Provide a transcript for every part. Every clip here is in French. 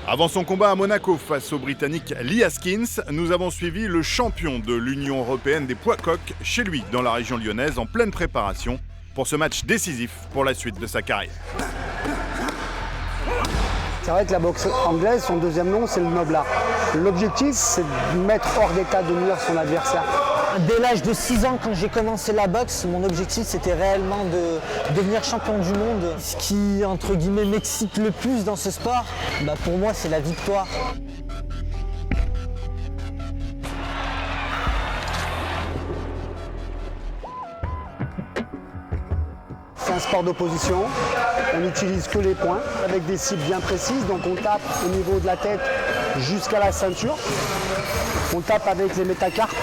Avant son combat à Monaco face au Britannique Lee Haskins, nous avons suivi le champion de l'Union européenne des poids coqs chez lui dans la région lyonnaise en pleine préparation pour ce match décisif pour la suite de sa carrière. C'est vrai que la boxe anglaise, son deuxième nom, c'est le noble art. L'objectif, c'est de mettre hors d'état de nuire son adversaire. Dès l'âge de 6 ans, quand j'ai commencé la boxe, mon objectif c'était réellement de devenir champion du monde. Ce qui, entre guillemets, m'excite le plus dans ce sport, pour moi, c'est la victoire. C'est un sport d'opposition, on n'utilise que les poings avec des cibles bien précises, donc on tape au niveau de la tête jusqu'à la ceinture. On tape avec les métacarpes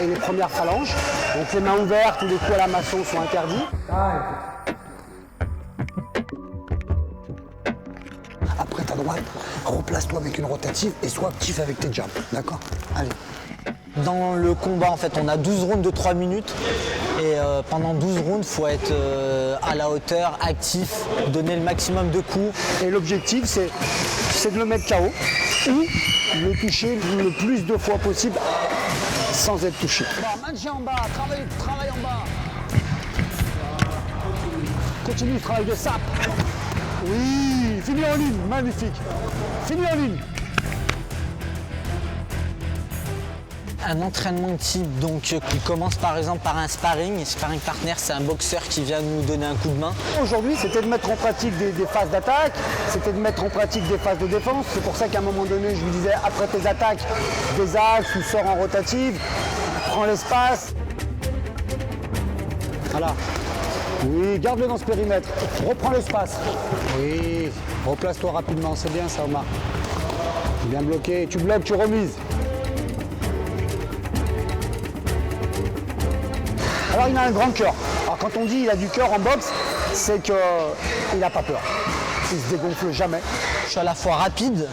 et les premières phalanges, donc les mains ouvertes ou les coups à la maçon sont interdits. Après ta droite, replace-toi avec une rotative et sois actif avec tes jabs, d'accord? Allez. Dans le combat, en fait, on a 12 rounds de 3 minutes et pendant 12 rounds, il faut être à la hauteur, actif, donner le maximum de coups. Et l'objectif, c'est de le mettre KO ou le toucher le plus de fois possible sans être touché. Maintien en bas, travail en bas. Continue le travail de sape. Oui, finis en ligne, magnifique. Finis en ligne. Un entraînement type donc, qui commence par exemple par un sparring. Un sparring partner, c'est un boxeur qui vient nous donner un coup de main. Aujourd'hui, c'était de mettre en pratique des phases d'attaque, c'était de mettre en pratique des phases de défense. C'est pour ça qu'à un moment donné, je lui disais, après tes attaques, des axes ou sors en rotative, prends l'espace. Voilà. Oui, garde-le dans ce périmètre. Reprends l'espace. Oui, replace-toi rapidement, c'est bien ça, Omar. Bien bloqué, tu bloques, tu remises. Alors il a un grand cœur. Alors quand on dit il a du cœur en boxe, c'est qu'il n'a pas peur. Il se dégonfle jamais. Je suis à la fois rapide,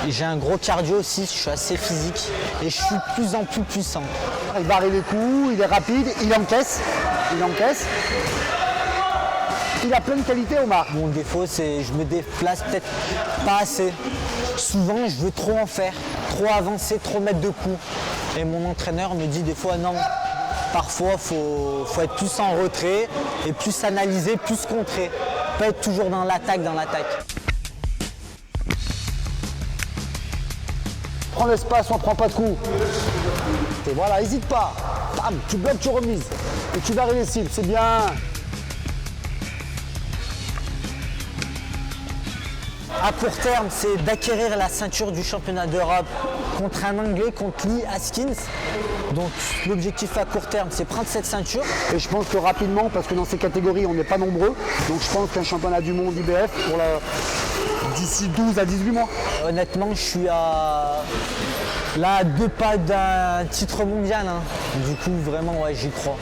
et j'ai un gros cardio aussi, je suis assez physique et je suis de plus en plus puissant. Il varie les coups, il est rapide, il encaisse. Il a plein de qualités, Omar. Mon défaut, c'est que je me déplace peut-être pas assez. Souvent, je veux trop en faire, trop avancer, trop mettre de coups. Et mon entraîneur me dit des fois non. Parfois, faut être plus en retrait et plus analyser, plus contrer. Pas être toujours dans l'attaque. Prends l'espace, on ne prend pas de coups. Et voilà, n'hésite pas. Bam, tu bloques, tu remises. Et tu varies les cibles, c'est bien. À court terme, c'est d'acquérir la ceinture du championnat d'Europe contre un Anglais, contre Lee Haskins. Donc l'objectif à court terme, c'est prendre cette ceinture. Et je pense que rapidement, parce que dans ces catégories, on n'est pas nombreux, donc je pense qu'un championnat du monde IBF d'ici 12 à 18 mois. Honnêtement, je suis à 2 pas d'un titre mondial. Du coup, vraiment, ouais, j'y crois.